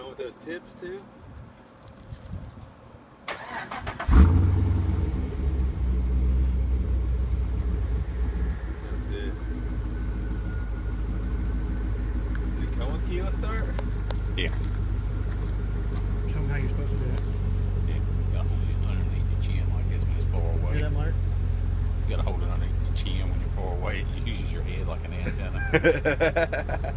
with those tips too? That's it. Did it come with keyless start? Yeah. Show them how you're supposed to do it. Yeah. You gotta hold it underneath your chin like this when it's far away. Hear that, Mark? You gotta hold it underneath your chin when you're far away. It uses your head like an antenna.